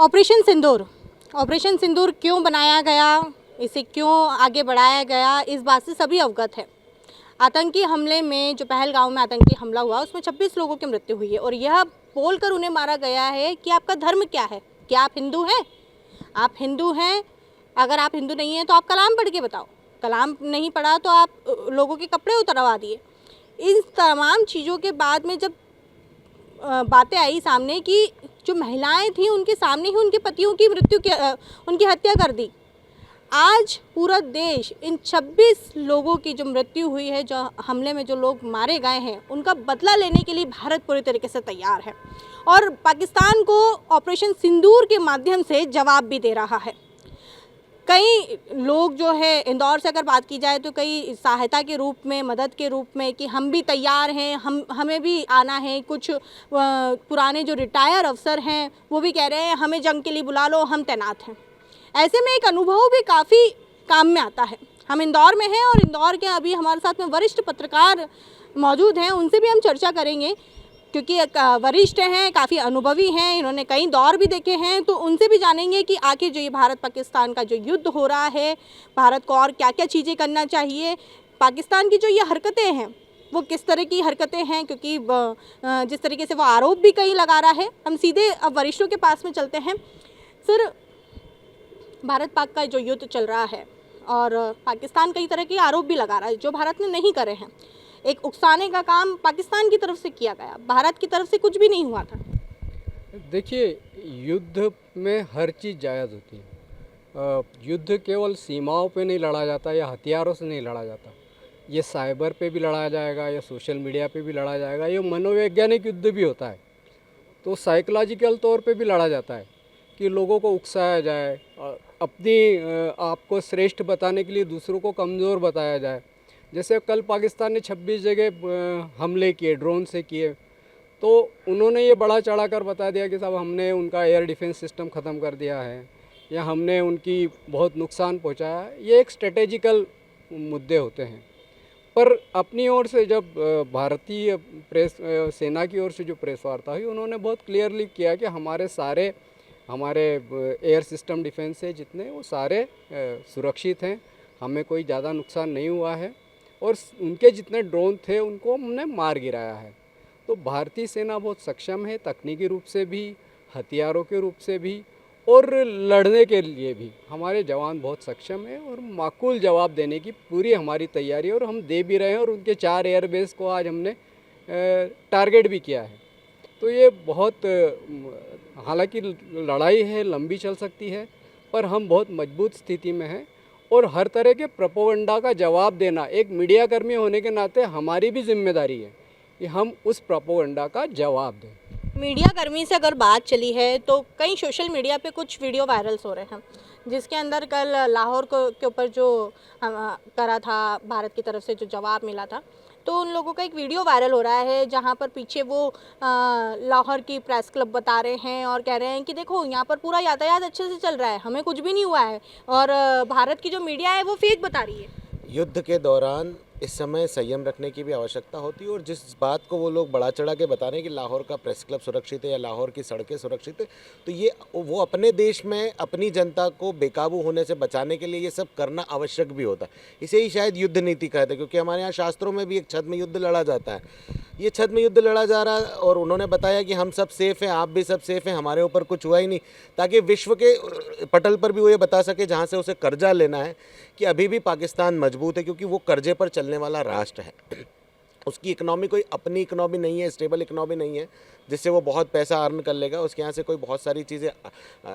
Operation सिंदूर। Operation सिंदूर क्यों बनाया गया, इसे क्यों आगे बढ़ाया गया, इस बात से सभी अवगत है। आतंकी हमले में जो पहलगांव में आतंकी हमला हुआ उसमें 26 लोगों की मृत्यु हुई है और यह बोलकर उन्हें मारा गया है कि आपका धर्म क्या है, क्या आप हिंदू हैं? आप हिंदू हैं, अगर आप हिंदू नहीं हैं तो आप कलाम पढ़ के बताओ। कलाम नहीं पढ़ा तो आप लोगों के कपड़े उतरवा दिए। इन तमाम चीज़ों के बाद में जब बातें आई सामने कि जो महिलाएं थी उनके सामने ही उनके पतियों की उनकी हत्या कर दी। आज पूरा देश इन 26 लोगों की जो मृत्यु हुई है, जो हमले में जो लोग मारे गए हैं, उनका बदला लेने के लिए भारत पूरी तरीके से तैयार है और पाकिस्तान को ऑपरेशन सिंदूर के माध्यम से जवाब भी दे रहा है। कई लोग जो है, इंदौर से अगर बात की जाए तो कई सहायता के रूप में, मदद के रूप में कि हम भी तैयार हैं, हमें भी आना है। कुछ पुराने जो रिटायर अफसर हैं वो भी कह रहे हैं हमें जंग के लिए बुला लो, हम तैनात हैं। ऐसे में एक अनुभव भी काफ़ी काम में आता है। हम इंदौर में हैं और इंदौर के अभी हमारे साथ में वरिष्ठ पत्रकार मौजूद हैं, उनसे भी हम चर्चा करेंगे क्योंकि एक वरिष्ठ हैं, काफ़ी अनुभवी हैं, इन्होंने कई दौर भी देखे हैं, तो उनसे भी जानेंगे कि आखिर जो ये भारत पाकिस्तान का जो युद्ध हो रहा है, भारत को और क्या क्या चीज़ें करना चाहिए, पाकिस्तान की जो ये हरकतें हैं वो किस तरह की हरकतें हैं, क्योंकि जिस तरीके से वो आरोप भी कहीं लगा रहा है। हम सीधे अब वरिष्ठों के पास में चलते हैं। सर, भारत पाक का जो युद्ध चल रहा है और पाकिस्तान कई तरह के आरोप भी लगा रहा है जो भारत ने नहीं करे हैं। एक उकसाने का काम पाकिस्तान की तरफ से किया गया, भारत की तरफ से कुछ भी नहीं हुआ था। देखिए, युद्ध में हर चीज़ जायज़ होती है। युद्ध केवल सीमाओं पे नहीं लड़ा जाता या हथियारों से नहीं लड़ा जाता। ये साइबर पे भी लड़ा जाएगा या सोशल मीडिया पे भी लड़ा जाएगा। ये मनोवैज्ञानिक युद्ध भी होता है, तो साइकोलॉजिकल तौर पे भी लड़ा जाता है कि लोगों को उकसाया जाए, अपनी आपको श्रेष्ठ बताने के लिए दूसरों को कमज़ोर बताया जाए। जैसे कल पाकिस्तान ने 26 जगह हमले किए, ड्रोन से किए, तो उन्होंने ये बड़ा चढ़ा कर बता दिया कि साहब हमने उनका एयर डिफेंस सिस्टम ख़त्म कर दिया है या हमने उनकी बहुत नुकसान पहुंचाया है। ये एक स्ट्रेटेजिकल मुद्दे होते हैं। पर अपनी ओर से जब भारतीय प्रेस सेना की ओर से जो प्रेस वार्ता हुई, उन्होंने बहुत क्लियरली किया कि हमारे एयर सिस्टम डिफेंस से जितने वो सारे सुरक्षित हैं, हमें कोई ज़्यादा नुकसान नहीं हुआ है और उनके जितने ड्रोन थे उनको हमने मार गिराया है। तो भारतीय सेना बहुत सक्षम है, तकनीकी रूप से भी, हथियारों के रूप से भी और लड़ने के लिए भी हमारे जवान बहुत सक्षम हैं और माकूल जवाब देने की पूरी हमारी तैयारी है और हम दे भी रहे हैं। और उनके 4 एयरबेस को आज हमने टारगेट भी किया है। तो ये बहुत हालांकि लड़ाई है, लंबी चल सकती है, पर हम बहुत मजबूत स्थिति में हैं और हर तरह के प्रोपेगेंडा का जवाब देना एक मीडिया कर्मी होने के नाते हमारी भी जिम्मेदारी है कि हम उस प्रोपेगेंडा का जवाब दें। मीडिया कर्मी से अगर बात चली है तो कई सोशल मीडिया पे कुछ वीडियो वायरल्स हो रहे हैं, जिसके अंदर कल लाहौर के ऊपर जो करा था, भारत की तरफ से जो जवाब मिला था, तो उन लोगों का एक वीडियो वायरल हो रहा है जहां पर पीछे वो लाहौर की प्रेस क्लब बता रहे हैं और कह रहे हैं कि देखो यहाँ पर पूरा यातायात अच्छे से चल रहा है, हमें कुछ भी नहीं हुआ है, और भारत की जो मीडिया है वो फेक बता रही है। युद्ध के दौरान इस समय संयम रखने की भी आवश्यकता होती है और जिस बात को वो लोग बढ़ा चढ़ा के बता रहे हैं कि लाहौर का प्रेस क्लब सुरक्षित है या लाहौर की सड़कें सुरक्षित है, तो ये वो अपने देश में अपनी जनता को बेकाबू होने से बचाने के लिए ये सब करना आवश्यक भी होता है। इसे ही शायद युद्ध नीति कहते हैं, क्योंकि हमारे यहाँ शास्त्रों में भी एक छद्म युद्ध लड़ा जाता है। ये छद्म युद्ध लड़ा जा रहा है और उन्होंने बताया कि हम सब सेफ़ हैं, आप भी सब सेफ़ हैं, हमारे ऊपर कुछ हुआ ही नहीं, ताकि विश्व के पटल पर भी वो ये बता सके जहाँ से उसे कर्जा लेना है कि अभी भी पाकिस्तान मजबूत है, क्योंकि वो कर्जे पर चलने वाला राष्ट्र है। उसकी इकनॉमी कोई अपनी इकनॉमी नहीं है, स्टेबल इकनॉमी नहीं है जिससे वो बहुत पैसा अर्न कर लेगा। उसके यहाँ से कोई बहुत सारी चीज़ें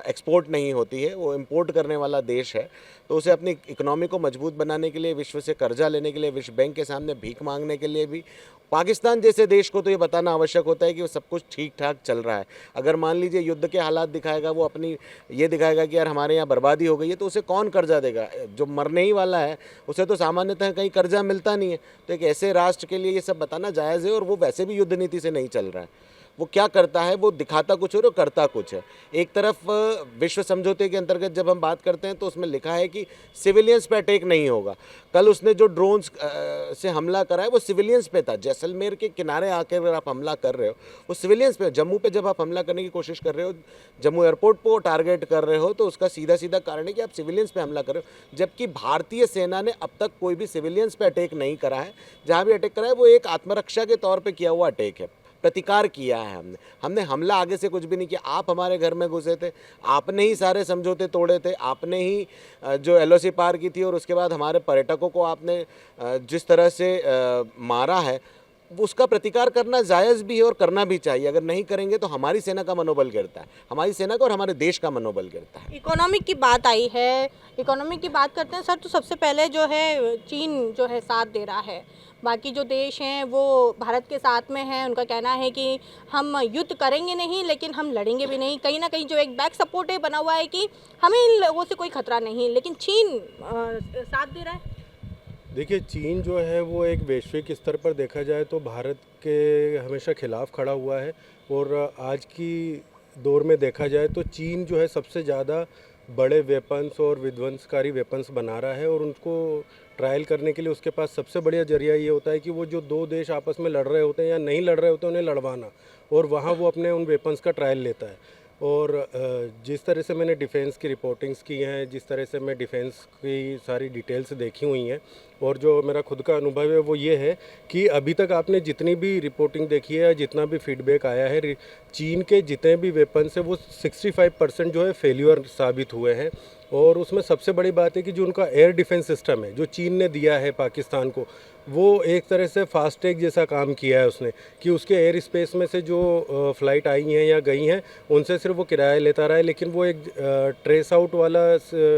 एक्सपोर्ट नहीं होती है, वो इंपोर्ट करने वाला देश है। तो उसे अपनी इकनॉमी को मजबूत बनाने के लिए, विश्व से कर्जा लेने के लिए, विश्व बैंक के सामने भीख मांगने के लिए भी पाकिस्तान जैसे देश को तो ये बताना आवश्यक होता है कि वो सब कुछ ठीक ठाक चल रहा है। अगर मान लीजिए युद्ध के हालात दिखाएगा, वो अपनी ये दिखाएगा कि यार हमारे यहाँ बर्बादी हो गई है, तो उसे कौन कर्जा देगा? जो मरने ही वाला है उसे तो सामान्यतः कहीं कर्जा मिलता नहीं है। तो एक ऐसे राष्ट्र के लिए ये सब बताना जायज़ है और वो वैसे भी युद्ध नीति से नहीं चल रहा है। वो क्या करता है, वो दिखाता कुछ और वो करता कुछ है। एक तरफ विश्व समझौते के अंतर्गत जब हम बात करते हैं तो उसमें लिखा है कि सिविलियंस पे अटैक नहीं होगा। कल उसने जो ड्रोन्स से हमला करा है वो सिविलियंस पे था। जैसलमेर के किनारे आकर अगर आप हमला कर रहे हो वो सिविलियंस पे, जम्मू पे जब आप हमला करने की कोशिश कर रहे हो, जम्मू एयरपोर्ट को टारगेट कर रहे हो, तो उसका सीधा सीधा कारण है कि आप सिविलियंस पे हमला कर रहे हो। जबकि भारतीय सेना ने अब तक कोई भी सिविलियंस पे अटैक नहीं करा है। जहाँ भी अटैक करा है वो एक आत्मरक्षा के तौर पे किया हुआ अटैक है, प्रतिकार किया है हमने हमला आगे से कुछ भी नहीं किया। आप हमारे घर में घुसे थे, आपने ही सारे समझौते तोड़े थे, आपने ही जो एलओसी पार की थी और उसके बाद हमारे पर्यटकों को आपने जिस तरह से मारा है, उसका प्रतिकार करना जायज़ भी है और करना भी चाहिए। अगर नहीं करेंगे तो हमारी सेना का मनोबल गिरता है, हमारी सेना का और हमारे देश का मनोबल गिरता है। इकोनॉमिक की बात आई है, इकोनॉमिक की बात करते हैं सर, तो सबसे पहले जो है चीन जो है साथ दे रहा है। बाकी जो देश हैं वो भारत के साथ में हैं। उनका कहना है कि हम युद्ध करेंगे नहीं लेकिन हम लड़ेंगे भी नहीं। कहीं ना कहीं जो एक बैक सपोर्ट है बना हुआ है कि हमें इन लोगों से कोई खतरा नहीं, लेकिन चीन साथ दे रहा है। देखिए, चीन जो है वो एक वैश्विक स्तर पर देखा जाए तो भारत के हमेशा खिलाफ खड़ा हुआ है। और आज की दौर में देखा जाए तो चीन जो है सबसे ज़्यादा बड़े वेपन्स और विध्वंसकारी वेपन्स बना रहा है, और उनको ट्रायल करने के लिए उसके पास सबसे बढ़िया जरिया ये होता है कि वो जो दो देश आपस में लड़ रहे होते हैं या नहीं लड़ रहे होते हैं उन्हें लड़वाना, और वहाँ वो अपने उन वेपन्स का ट्रायल लेता है। और जिस तरह से मैंने डिफेंस की रिपोर्टिंग्स की हैं, जिस तरह से मैं डिफेंस की सारी डिटेल्स देखी हुई हैं, और जो मेरा खुद का अनुभव है वो ये है कि अभी तक आपने जितनी भी रिपोर्टिंग देखी है या जितना भी फीडबैक आया है, चीन के जितने भी वेपन्स हैं वो 65% जो है फेल्यूर साबित हुए हैं। और उसमें सबसे बड़ी बात है कि जो उनका एयर डिफेंस सिस्टम है जो चीन ने दिया है पाकिस्तान को, वो एक तरह से फास्टैग जैसा काम किया है उसने, कि उसके एयर स्पेस में से जो फ़्लाइट आई हैं या गई हैं उनसे सिर्फ वो किराया लेता रहा है, लेकिन वो एक ट्रेस आउट वाला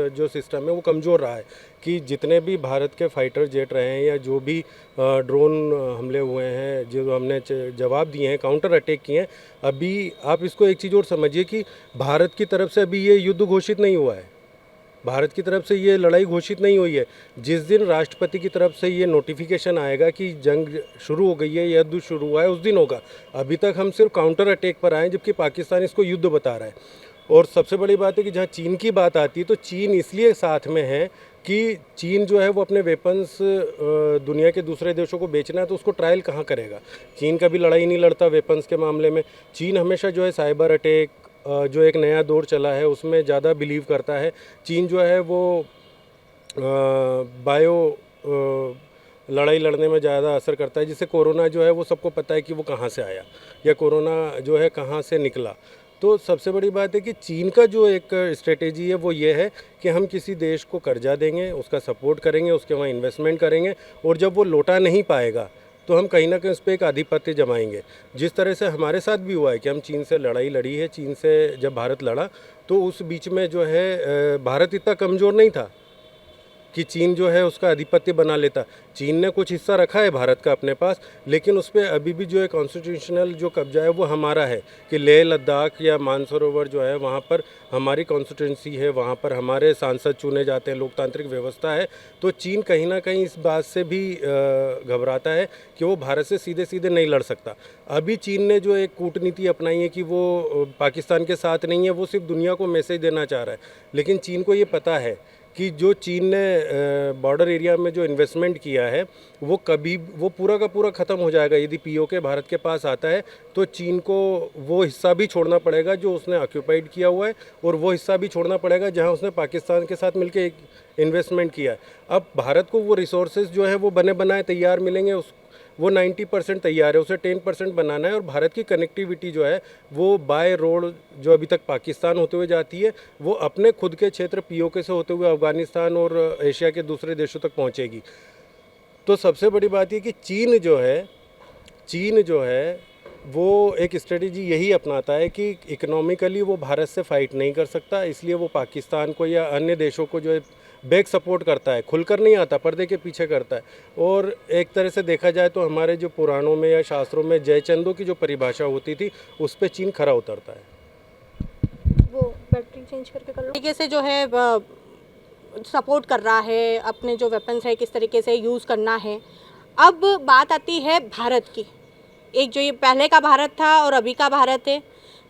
जो सिस्टम है वो कमज़ोर रहा है। कि जितने भी भारत के फाइटर जेट रहे हैं या जो भी ड्रोन हमले हुए हैं, जो हमने जवाब दिए हैं, काउंटर अटैक किए हैं, अभी आप इसको एक चीज़ और समझिए कि भारत की तरफ से अभी ये युद्ध घोषित नहीं हुआ है, भारत की तरफ से ये लड़ाई घोषित नहीं हुई है। जिस दिन राष्ट्रपति की तरफ से ये नोटिफिकेशन आएगा कि जंग शुरू हो गई है, युद्ध शुरू हुआ है, उस दिन होगा। अभी तक हम सिर्फ काउंटर अटैक पर आए, जबकि पाकिस्तान इसको युद्ध बता रहा है। और सबसे बड़ी बात है कि जहाँ चीन की बात आती है तो चीन इसलिए साथ में है कि चीन जो है वो अपने वेपन्स दुनिया के दूसरे देशों को बेचना है, तो उसको ट्रायल कहाँ करेगा। चीन कभी लड़ाई नहीं लड़ता वेपन्स के मामले में। चीन हमेशा जो है साइबर अटैक, जो एक नया दौर चला है उसमें ज़्यादा बिलीव करता है। चीन जो है वो बायो लड़ाई लड़ने में ज़्यादा असर करता है। जिससे कोरोना जो है वो सबको पता है कि वो कहाँ से आया या कोरोना जो है कहाँ से निकला। तो सबसे बड़ी बात है कि चीन का जो एक स्ट्रेटेजी है वो ये है कि हम किसी देश को कर्जा देंगे, उसका सपोर्ट करेंगे, उसके वहाँ इन्वेस्टमेंट करेंगे, और जब वो लौटा नहीं पाएगा तो हम कहीं ना कहीं उस पर एक आधिपत्य जमाएंगे। जिस तरह से हमारे साथ भी हुआ है कि हम चीन से लड़ाई लड़ी है। चीन से जब भारत लड़ा तो उस बीच में जो है भारत इतना कमज़ोर नहीं था कि चीन जो है उसका आधिपत्य बना लेता। चीन ने कुछ हिस्सा रखा है भारत का अपने पास, लेकिन उस पर अभी भी जो है कॉन्स्टिट्यूशनल जो कब्जा है वो हमारा है कि लेह लद्दाख या मानसरोवर जो है वहाँ पर हमारी कॉन्स्टिट्यूंसी है, वहाँ पर हमारे सांसद चुने जाते हैं, लोकतांत्रिक व्यवस्था है। तो चीन कहीं ना कहीं इस बात से भी घबराता है कि वो भारत से सीधे सीधे नहीं लड़ सकता। अभी चीन ने जो एक कूटनीति अपनाई है कि वो पाकिस्तान के साथ नहीं है, वो सिर्फ दुनिया को मैसेज देना चाह रहा है। लेकिन चीन को ये पता है कि जो चीन ने बॉर्डर एरिया में जो इन्वेस्टमेंट किया है वो पूरा का पूरा ख़त्म हो जाएगा। यदि पीओके भारत के पास आता है तो चीन को वो हिस्सा भी छोड़ना पड़ेगा जो उसने ऑक्यूपाइड किया हुआ है, और वो हिस्सा भी छोड़ना पड़ेगा जहां उसने पाकिस्तान के साथ मिलकर एक इन्वेस्टमेंट किया है। अब भारत को वो रिसोर्सेज जो है वो बने बनाए तैयार मिलेंगे, वो 90% तैयार है, उसे 10% बनाना है। और भारत की कनेक्टिविटी जो है वो बाय रोड जो अभी तक पाकिस्तान होते हुए जाती है वो अपने खुद के क्षेत्र पीओके से होते हुए अफ़गानिस्तान और एशिया के दूसरे देशों तक पहुंचेगी। तो सबसे बड़ी बात ये कि चीन जो है वो एक स्ट्रेटेजी यही अपनाता है कि इकोनॉमिकली वो भारत से फाइट नहीं कर सकता, इसलिए वो पाकिस्तान को या अन्य देशों को जो है बैक सपोर्ट करता है, खुलकर नहीं आता, पर्दे के पीछे करता है। और एक तरह से देखा जाए तो हमारे जो पुराणों में या शास्त्रों में जयचंदों की जो परिभाषा होती थी उस पर चीन खरा उतरता है। वो बैटरी चेंज करके कर लो। तरीके से जो है सपोर्ट कर रहा है, अपने जो वेपन्स है किस तरीके से यूज़ करना है। अब बात आती है भारत की। एक जो ये पहले का भारत था और अभी का भारत है,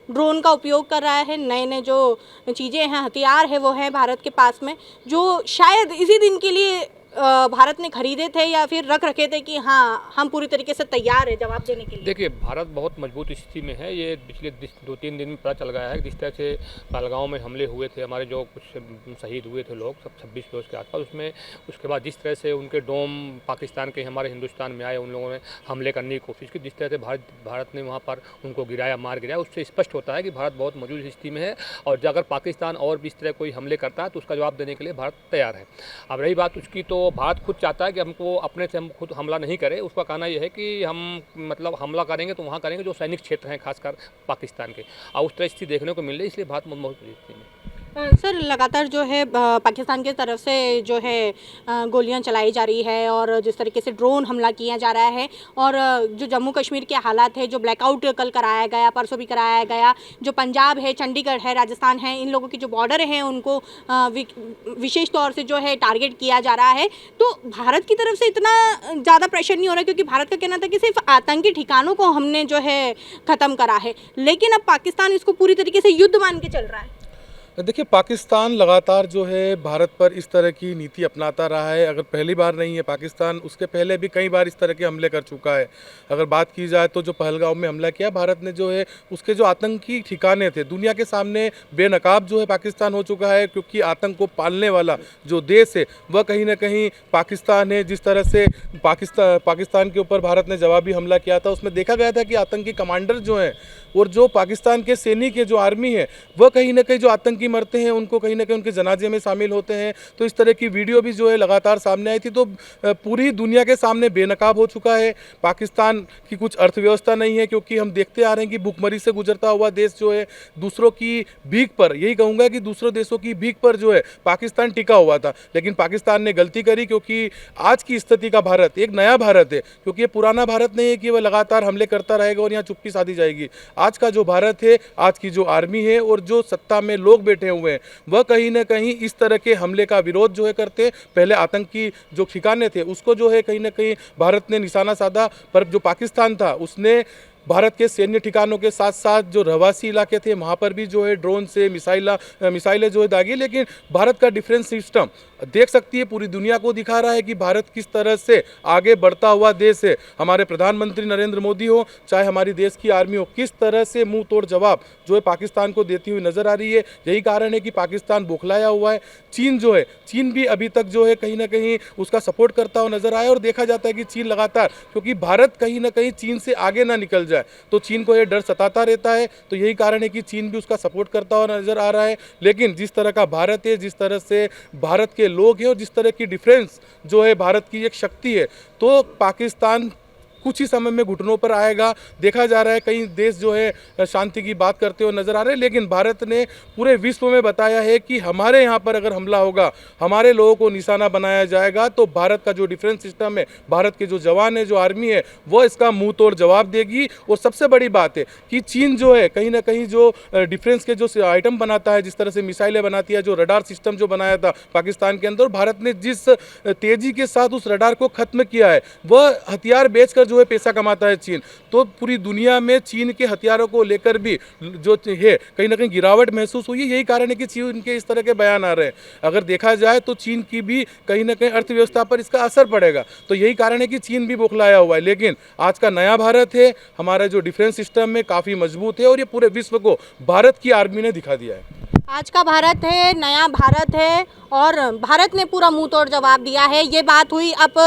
ड्रोन का उपयोग कर रहा है, नए नए जो चीज़ें हैं, हथियार है वो हैं भारत के पास में, जो शायद इसी दिन के लिए भारत ने खरीदे थे या फिर रख रखे थे कि हाँ हम पूरी तरीके से तैयार है जवाब देने के लिए। देखिए, भारत बहुत मजबूत स्थिति में है। ये पिछले 2-3 दिन में पता चल गया है, जिस तरह से पहलगांव में हमले हुए थे, हमारे जो कुछ शहीद हुए थे लोग, सब 26 लोग के आसपास, उसमें उसके बाद जिस तरह से उनके डोम पाकिस्तान के हमारे हिंदुस्तान में आए, उन लोगों ने हमले करने की कोशिश की, जिस तरह से भारत ने वहाँ पर उनको गिराया, मार गिराया, उससे स्पष्ट होता है कि भारत बहुत मौजूद स्थिति में है। और अगर पाकिस्तान और भी इस तरह कोई हमले करता है तो उसका जवाब देने के लिए भारत तैयार है। अब रही बात उसकी, तो भारत खुद चाहता है कि हमको अपने से हम खुद हमला नहीं करें। उसका कहना यह है कि हम मतलब हमला करेंगे तो वहाँ करेंगे जो सैनिक क्षेत्र हैं, खासकर पाकिस्तान के, और उस तरह स्थिति देखने को मिल रही है, इसलिए भारत बहुत स्थिति में। सर लगातार जो है पाकिस्तान की तरफ से जो है गोलियां चलाई जा रही है और जिस तरीके से ड्रोन हमला किया जा रहा है, और जो जम्मू कश्मीर के हालात है, जो ब्लैकआउट कल कराया गया, परसों भी कराया गया, जो पंजाब है, चंडीगढ़ है, राजस्थान है, इन लोगों की जो बॉर्डर हैं उनको विशेष तौर से जो है टारगेट किया जा रहा है, तो भारत की तरफ से इतना ज़्यादा प्रेशर नहीं हो रहा, क्योंकि भारत का कहना था कि सिर्फ आतंकी ठिकानों को हमने जो है ख़त्म करा है, लेकिन अब पाकिस्तान इसको पूरी तरीके से युद्ध मान के चल रहा है। देखिए, पाकिस्तान लगातार जो है भारत पर इस तरह की नीति अपनाता रहा है। अगर पहली बार नहीं है पाकिस्तान, उसके पहले भी कई बार इस तरह के हमले कर चुका है। अगर बात की जाए तो जो पहलगाम में हमला किया भारत ने, जो है उसके जो आतंकी ठिकाने थे दुनिया के सामने बेनकाब जो है पाकिस्तान हो चुका है, क्योंकि आतंक को पालने वाला जो देश है वह कहीं ना कहीं पाकिस्तान है। जिस तरह से पाकिस्तान के ऊपर भारत ने जवाबी हमला किया था, उसमें देखा गया था कि आतंकी कमांडर जो हैं और जो पाकिस्तान के सैनिक है, जो आर्मी है, वह कहीं ना कहीं जो आतंकी मरते हैं उनको कहीं ना कहीं उनके जनाजे में शामिल होते हैं। तो इस तरह की वीडियो भी जो है लगातार सामने आई थी। तो पूरी दुनिया के सामने बेनकाब हो चुका है। पाकिस्तान की कुछ अर्थव्यवस्था नहीं है, क्योंकि हम देखते आ रहे हैं कि भुखमरी से गुजरता हुआ देश जो है, दूसरों की भीख पर, यही कहूँगा कि दूसरों देशों की भीख पर जो है पाकिस्तान टिका हुआ था। लेकिन पाकिस्तान ने गलती करी, क्योंकि आज की स्थिति का भारत एक नया भारत है, क्योंकि ये पुराना भारत नहीं है कि वह लगातार हमले करता रहेगा और यहाँ चुप्पी साधी जाएगी। आज का जो भारत है, आज की जो आर्मी है और जो सत्ता में लोग बैठे हुए हैं, वह कहीं ना कहीं इस तरह के हमले का विरोध जो है करते हैं। पहले आतंकी जो ठिकाने थे उसको जो है कहीं ना कहीं भारत ने निशाना साधा, पर जो पाकिस्तान था उसने भारत के सैन्य ठिकानों के साथ साथ जो रहवासी इलाके थे वहाँ पर भी जो है ड्रोन से मिसाइलें जो है दागी। लेकिन भारत का डिफेंस सिस्टम देख सकती है, पूरी दुनिया को दिखा रहा है कि भारत किस तरह से आगे बढ़ता हुआ देश है। हमारे प्रधानमंत्री नरेंद्र मोदी हो, चाहे हमारी देश की आर्मी हो, किस तरह से मुंह तोड़ जवाब जो है पाकिस्तान को देती हुई नजर आ रही है। यही कारण है कि पाकिस्तान बौखलाया हुआ है। चीन जो है, चीन भी अभी तक जो है कहीं ना कहीं उसका सपोर्ट करता हुआ नजर आया, और देखा जाता है कि चीन लगातार, क्योंकि भारत कहीं ना कहीं चीन से आगे ना निकल जाए, तो चीन को यह डर सताता रहता है। तो यही कारण है कि चीन भी उसका सपोर्ट करता हुआ नजर आ रहा है। लेकिन जिस तरह का भारत है, जिस तरह से भारत के लोग हैं और जिस तरह की डिफेंस जो है भारत की एक शक्ति है, तो पाकिस्तान कुछ ही समय में घुटनों पर आएगा। देखा जा रहा है कई देश जो है शांति की बात करते हुए नजर आ रहे हैं, लेकिन भारत ने पूरे विश्व में बताया है कि हमारे यहाँ पर अगर हमला होगा, हमारे लोगों को निशाना बनाया जाएगा, तो भारत का जो डिफेंस सिस्टम है, भारत के जो जवान है, जो आर्मी है, वो इसका मुंह तोड़ जवाब देगी। और सबसे बड़ी बात है कि चीन जो है कहीं ना कहीं जो डिफेंस के जो आइटम बनाता है, जिस तरह से मिसाइलें बनाती है, जो रडार सिस्टम जो बनाया था पाकिस्तान के अंदर, भारत ने जिस तेजी के साथ उस रडार को खत्म किया है, वह हथियार बेचकर जो है पैसा कमाता है चीन। तो पूरी दुनिया में चीन के हथियारों को लेकर भी जो है कहीं ना कहीं गिरावट महसूस हुई है। यही कारण है कि चीन के इस तरह के बयान आ रहे हैं। अगर देखा जाए तो चीन की भी कहीं ना कहीं अर्थव्यवस्था पर इसका असर पड़ेगा। तो यही कारण है कि चीन भी बौखलाया हुआ है। लेकिन आज का नया भारत है, हमारा जो डिफेंस सिस्टम में काफ़ी मजबूत है, और ये पूरे विश्व को भारत की आर्मी ने दिखा दिया है। आज का भारत है, नया भारत है, और भारत ने पूरा मुंह तोड़ जवाब दिया है। ये बात हुई अब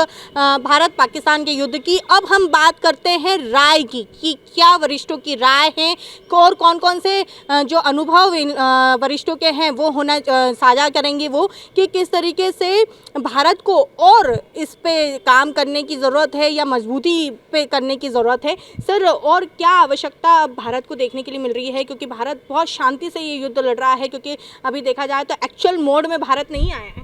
भारत पाकिस्तान के युद्ध की। अब हम बात करते हैं राय की, कि क्या वरिष्ठों की राय है और कौन कौन से जो अनुभव वरिष्ठों के हैं वो होना साझा करेंगे, वो कि किस तरीके से भारत को और इस पे काम करने की ज़रूरत है या मजबूती पे करने की ज़रूरत है। सर, और क्या आवश्यकता भारत को देखने के लिए मिल रही है, क्योंकि भारत बहुत शांति से ये युद्ध लड़ रहा है, क्योंकि अभी देखा जाए तो एक्चुअल मोड में भारत नहीं आया है।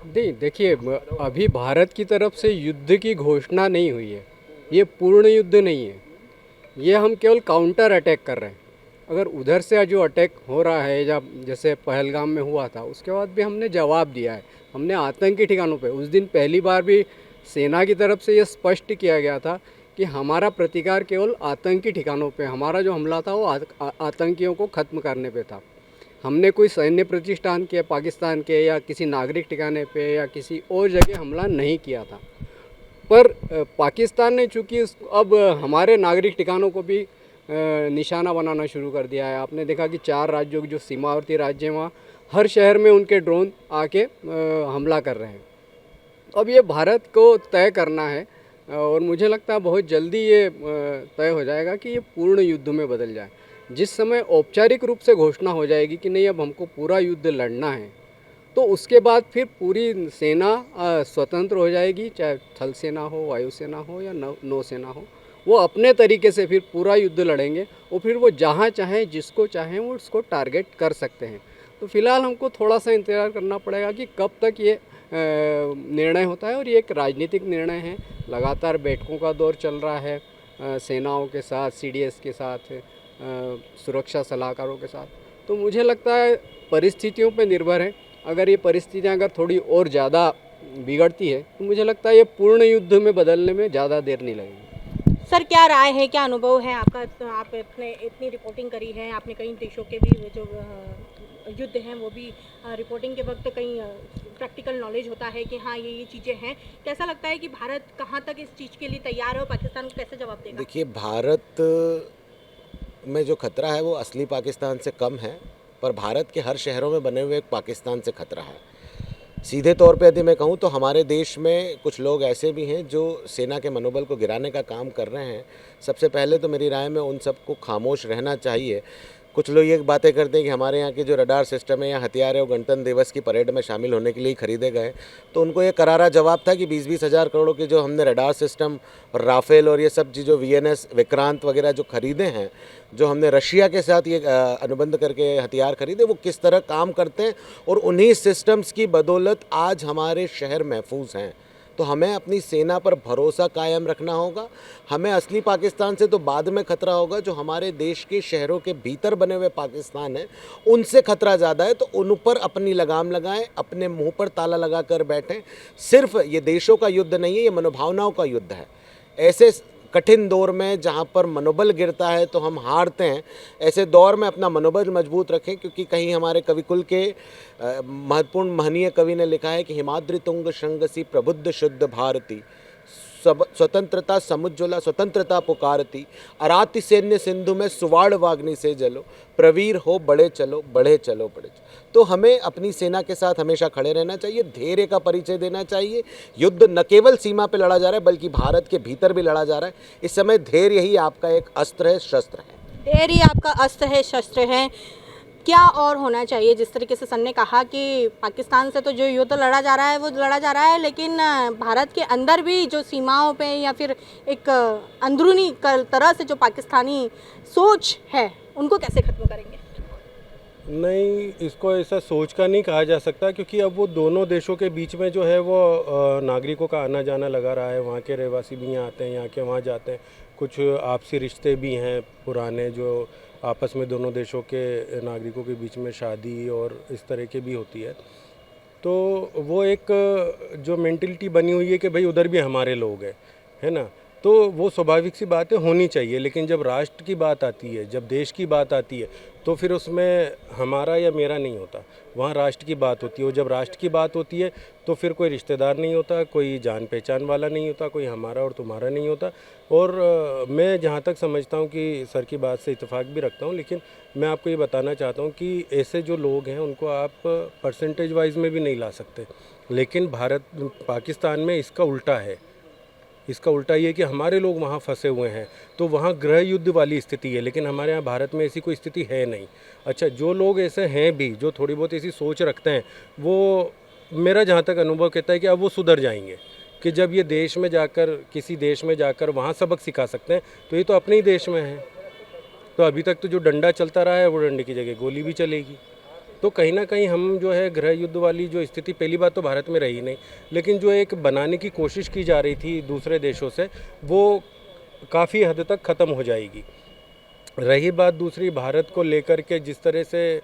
नहीं, देखिए, अभी भारत की तरफ से युद्ध की घोषणा नहीं हुई है। ये पूर्ण युद्ध नहीं है, ये हम केवल काउंटर अटैक कर रहे हैं। अगर उधर से जो अटैक हो रहा है, जब जैसे पहलगाम में हुआ था, उसके बाद भी हमने जवाब दिया है। हमने आतंकी ठिकानों पे, उस दिन पहली बार भी सेना की तरफ से ये स्पष्ट किया गया था कि हमारा प्रतिकार केवल आतंकी ठिकानों पे, हमारा जो हमला था वो आतंकियों को ख़त्म करने पे था। हमने कोई सैन्य प्रतिष्ठान के, पाकिस्तान के या किसी नागरिक ठिकाने पे या किसी और जगह हमला नहीं किया था। पर पाकिस्तान ने चूँकि अब हमारे नागरिक ठिकानों को भी निशाना बनाना शुरू कर दिया है। आपने देखा कि 4 राज्यों के जो सीमावर्ती राज्य हैं वहाँ हर शहर में उनके ड्रोन आके हमला कर रहे हैं। अब ये भारत को तय करना है और मुझे लगता है बहुत जल्दी ये तय हो जाएगा कि ये पूर्ण युद्ध में बदल जाए। जिस समय औपचारिक रूप से घोषणा हो जाएगी कि नहीं अब हमको पूरा युद्ध लड़ना है, तो उसके बाद फिर पूरी सेना स्वतंत्र हो जाएगी, चाहे थल सेना हो, वायुसेना हो या नौसेना हो। वो अपने तरीके से फिर पूरा युद्ध लड़ेंगे और फिर वो जहाँ चाहें, जिसको चाहें वो उसको टारगेट कर सकते हैं। तो फिलहाल हमको थोड़ा सा इंतज़ार करना पड़ेगा कि कब तक ये निर्णय होता है। और ये एक राजनीतिक निर्णय है। लगातार बैठकों का दौर चल रहा है सेनाओं के साथ, CDS के साथ, सुरक्षा सलाहकारों के साथ। तो मुझे लगता है परिस्थितियों पर निर्भर है। अगर ये परिस्थितियाँ अगर थोड़ी और ज़्यादा बिगड़ती है तो मुझे लगता है ये पूर्ण युद्ध में बदलने में ज़्यादा देर नहीं लगेगी। सर, क्या राय है, क्या अनुभव है आपका? तो आप इतनी रिपोर्टिंग करी है, आपने कई देशों के भी जो युद्ध हैं वो भी रिपोर्टिंग के वक्त कई प्रैक्टिकल नॉलेज होता है कि हाँ ये चीज़ें हैं। कैसा लगता है कि भारत कहाँ तक इस चीज़ के लिए तैयार है और पाकिस्तान को कैसे जवाब देगा? देखिए, भारत में जो खतरा है वो असली पाकिस्तान से कम है, पर भारत के हर शहरों में बने हुए एक पाकिस्तान से खतरा है। सीधे तौर पे यदि मैं कहूँ तो हमारे देश में कुछ लोग ऐसे भी हैं जो सेना के मनोबल को गिराने का काम कर रहे हैं। सबसे पहले तो मेरी राय में उन सबको खामोश रहना चाहिए। कुछ लोग ये बातें करते हैं कि हमारे यहाँ के जो रडार सिस्टम है या हथियार है वो गणतंत्र दिवस की परेड में शामिल होने के लिए खरीदे गए। तो उनको ये करारा जवाब था कि 20-20 हज़ार करोड़ के जो हमने रडार सिस्टम और राफेल और ये सब जो VNS विक्रांत वगैरह जो खरीदे हैं, जो हमने रशिया के साथ ये अनुबंध करके हथियार खरीदे, वो किस तरह काम करते हैं और उन्हीं सिस्टम्स की बदौलत आज हमारे शहर महफूज हैं। तो हमें अपनी सेना पर भरोसा कायम रखना होगा। हमें असली पाकिस्तान से तो बाद में खतरा होगा, जो हमारे देश के शहरों के भीतर बने हुए पाकिस्तान हैं उनसे खतरा ज़्यादा है। तो उन पर अपनी लगाम लगाएं, अपने मुंह पर ताला लगा कर बैठें। सिर्फ ये देशों का युद्ध नहीं है, ये मनोभावनाओं का युद्ध है। ऐसे कठिन दौर में जहाँ पर मनोबल गिरता है तो हम हारते हैं, ऐसे दौर में अपना मनोबल मजबूत रखें। क्योंकि कहीं हमारे कविकुल के महत्वपूर्ण महनीय कवि ने लिखा है कि हिमाद्रि तुंग श्रृंगसी प्रबुद्ध शुद्ध भारती, स्वतंत्रता समुज्ज्वला स्वतंत्रता पुकारती, अराति सैन्य सिंधु में सुवाड़ वाग्नि से जलो, प्रवीर हो बढ़े चलो बढ़े चलो बढ़े चलो। तो हमें अपनी सेना के साथ हमेशा खड़े रहना चाहिए, धैर्य का परिचय देना चाहिए। युद्ध न केवल सीमा पे लड़ा जा रहा है बल्कि भारत के भीतर भी लड़ा जा रहा है। इस समय धैर्य ही आपका एक अस्त्र है, शस्त्र है। धैर्य आपका अस्त्र है, शस्त्र है। क्या और होना चाहिए? जिस तरीके से सर ने कहा कि पाकिस्तान से तो जो युद्ध लड़ा जा रहा है वो लड़ा जा रहा है, लेकिन भारत के अंदर भी जो सीमाओं पे या फिर एक अंदरूनी तरह से जो पाकिस्तानी सोच है उनको कैसे ख़त्म करेंगे? नहीं, इसको ऐसा सोच का नहीं कहा जा सकता, क्योंकि अब वो दोनों देशों के बीच में जो है वो नागरिकों का आना जाना लगा रहा है। वहाँ के रहवासी भी यहाँ आते हैं, यहाँ के वहाँ जाते हैं। कुछ आपसी रिश्ते भी हैं पुराने, जो आपस में दोनों देशों के नागरिकों के बीच में शादी और इस तरह की भी होती है। तो वो एक जो मेंटलिटी बनी हुई है कि भाई उधर भी हमारे लोग हैं, है ना, तो वो स्वाभाविक सी बातें होनी चाहिए। लेकिन जब राष्ट्र की बात आती है, जब देश की बात आती है, तो फिर उसमें हमारा या मेरा नहीं होता, वहाँ राष्ट्र की बात होती है। और जब राष्ट्र की बात होती है तो फिर कोई रिश्तेदार नहीं होता, कोई जान पहचान वाला नहीं होता, कोई हमारा और तुम्हारा नहीं होता। और मैं जहाँ तक समझता हूँ कि सर की बात से इत्तेफाक भी रखता हूँ, लेकिन मैं आपको ये बताना चाहता हूँ कि ऐसे जो लोग हैं उनको आप परसेंटेज वाइज में भी नहीं ला सकते। लेकिन पाकिस्तान में इसका उल्टा है। इसका उल्टा ये कि हमारे लोग वहाँ फंसे हुए हैं, तो वहाँ गृह युद्ध वाली स्थिति है। लेकिन हमारे यहाँ भारत में ऐसी कोई स्थिति है नहीं। अच्छा, जो लोग ऐसे हैं भी, जो थोड़ी बहुत ऐसी सोच रखते हैं, वो मेरा जहाँ तक अनुभव कहता है कि अब वो सुधर जाएंगे कि जब ये देश में जाकर, किसी देश में जाकर वहाँ सबक सिखा सकते हैं, तो ये तो अपने ही देश में है। तो अभी तक तो जो डंडा चलता रहा है वो डंडे की जगह गोली भी चलेगी। तो कहीं ना कहीं हम जो है गृह युद्ध वाली जो स्थिति, पहली बात तो भारत में रही नहीं, लेकिन जो एक बनाने की कोशिश की जा रही थी दूसरे देशों से, वो काफ़ी हद तक ख़त्म हो जाएगी। रही बात दूसरी, भारत को लेकर के जिस तरह से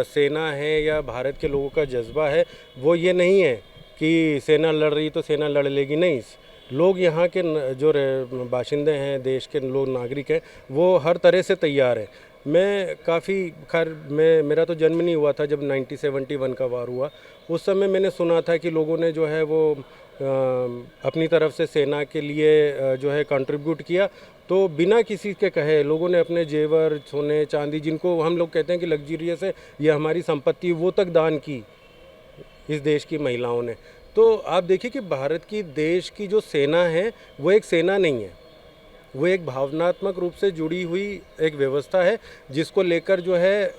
सेना है या भारत के लोगों का जज्बा है, वो ये नहीं है कि सेना लड़ रही तो सेना लड़ लेगी। नहीं, लोग यहाँ के जो बाशिंदे हैं, देश के लोग नागरिक हैं, वो हर तरह से तैयार हैं। मैं काफ़ी मेरा तो जन्म नहीं हुआ था जब 1971 का वार हुआ। उस समय मैंने सुना था कि लोगों ने जो है वो अपनी तरफ से सेना के लिए जो है कंट्रीब्यूट किया, तो बिना किसी के कहे लोगों ने अपने जेवर, सोने चांदी, जिनको हम लोग कहते हैं कि लग्जरियस है, ये हमारी संपत्ति, वो तक दान की इस देश की महिलाओं ने। तो आप देखिए कि भारत की देश की जो सेना है वो एक सेना नहीं है, वो एक भावनात्मक रूप से जुड़ी हुई एक व्यवस्था है, जिसको लेकर जो है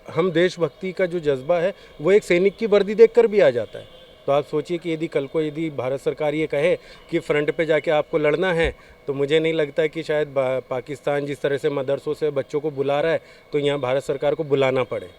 हम देशभक्ति का जो जज्बा है वो एक सैनिक की वर्दी देखकर भी आ जाता है। तो आप सोचिए कि यदि भारत सरकार ये कहे कि फ्रंट पे जाके आपको लड़ना है, तो मुझे नहीं लगता है कि शायद पाकिस्तान जिस तरह से मदरसों से बच्चों को बुला रहा है, तो यहाँ भारत सरकार को बुलाना पड़े।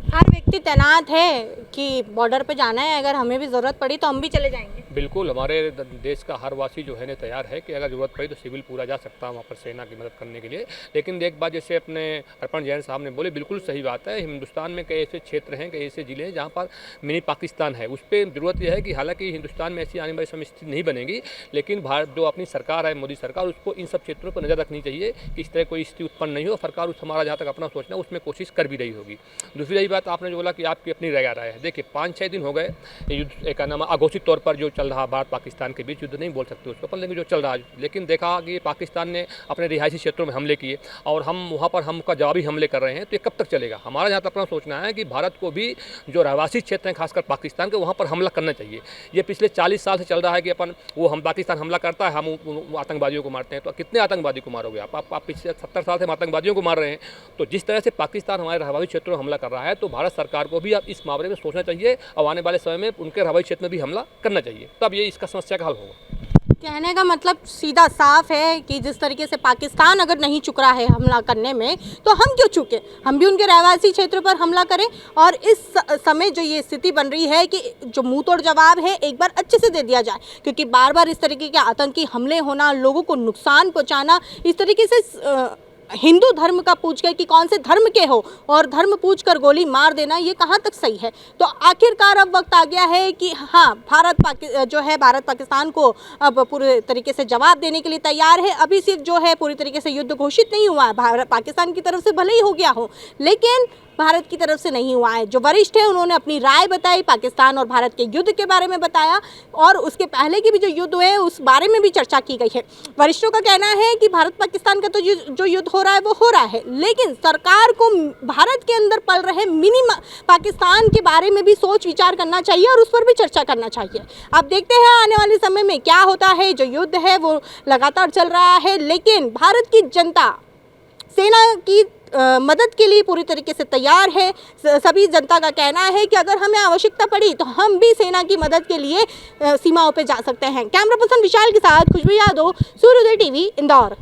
हर व्यक्ति तैनात है कि बॉर्डर पे जाना है, अगर हमें भी ज़रूरत पड़ी तो हम भी चले जाएंगे। बिल्कुल, हमारे देश का हर वासी जो है ना तैयार है कि अगर ज़रूरत पड़ी तो सिविल पूरा जा सकता है वहाँ पर सेना की मदद करने के लिए। लेकिन एक बात जैसे अपने अर्पण जैन साहब ने बोले, बिल्कुल सही बात है। हिंदुस्तान में कई ऐसे क्षेत्र हैं, कई ऐसे ज़िले हैं जहाँ पर मिनी पाकिस्तान है। उस पर ज़रूरत यह है कि हालांकि हिंदुस्तान में ऐसी आने वाली समय स्थिति नहीं बनेगी, लेकिन भारत जो अपनी सरकार है, मोदी सरकार, उसको इन सब क्षेत्रों पर नज़र रखनी चाहिए कि इस तरह कोई स्थिति उत्पन्न नहीं हो। सरकार हमारा जहाँ तक अपना सोचना है उसमें कोशिश कर भी रही होगी। दूसरी रही बात, आपने जो बोला कि आपकी अपनी राय है, देखिए 5-6 दिन हो गए युद्ध एक नाम अघोषित तौर पर जो चल रहा भारत पाकिस्तान के बीच, युद्ध नहीं बोल सकते उसको पर, लेकिन जो चल रहा है, लेकिन देखा कि पाकिस्तान ने अपने रिहायशी क्षेत्रों में हमले किए और हम वहाँ पर हमका जवाबी हमले कर रहे हैं। तो ये कब तक चलेगा? हमारा जहाँ तक अपना सोचना है कि भारत को भी जो रहवासी क्षेत्र हैं खासकर पाकिस्तान के, वहाँ पर हमला करना चाहिए। ये पिछले 40 साल से चल रहा है कि हम पाकिस्तान हमला करता है, हम आतंकवादियों को मारते हैं। तो कितने आतंकवादी को मारोगे आप पिछले 70 साल से हम आतंकवादियों को मार रहे हैं। तो जिस तरह से पाकिस्तान हमारे रहवासी क्षेत्रों में हमला कर रहा है, तो भारत सरकार को भी अब इस मामले में सोचना चाहिए और आने वाले समय में उनके रहवासी क्षेत्र में भी हमला करना चाहिए, तब ये इसका समस्या का हल होगा। कहने का मतलब सीधा साफ है कि जिस तरीके से पाकिस्तान अगर नहीं चुक रहा है हमला करने में, तो हम क्यों चुके? हम भी उनके रहवासी क्षेत्र पर हमला करें। और इस समय जो ये स्थिति बन रही है कि जो मुंह तोड़ जवाब है एक बार अच्छे से दे दिया जाए, क्योंकि बार बार इस तरीके के आतंकी हमले होना, लोगों को नुकसान पहुँचाना, इस तरीके से हिंदू धर्म का पूछ कर कि कौन से धर्म के हो और धर्म पूछ कर गोली मार देना, ये कहाँ तक सही है? तो आखिरकार अब वक्त आ गया है कि हाँ, भारत पाकिस्तान को अब पूरे तरीके से जवाब देने के लिए तैयार है। अभी सिर्फ जो है पूरी तरीके से युद्ध घोषित नहीं हुआ है, भारत पाकिस्तान की तरफ से भले ही हो गया हो, लेकिन भारत की तरफ से नहीं हुआ है। जो वरिष्ठ हैं उन्होंने अपनी राय बताई, पाकिस्तान और भारत के युद्ध के बारे में बताया, और उसके पहले के भी जो युद्ध हुए उस बारे में भी चर्चा की गई है। वरिष्ठों का कहना है कि भारत पाकिस्तान का तो जो युद्ध हो रहा है वो हो रहा है, लेकिन सरकार को भारत के अंदर पल रहे मिनी पाकिस्तान के बारे में भी सोच विचार करना चाहिए और उस पर भी चर्चा करना चाहिए। अब देखते हैं आने वाले समय में क्या होता है। जो युद्ध है वो लगातार चल रहा है, लेकिन भारत की जनता सेना की मदद के लिए पूरी तरीके से तैयार है। सभी जनता का कहना है कि अगर हमें आवश्यकता पड़ी तो हम भी सेना की मदद के लिए सीमाओं पे जा सकते हैं। कैमरा पर्सन विशाल के साथ खुशबू यादव, सूर्योदय टीवी, इंदौर।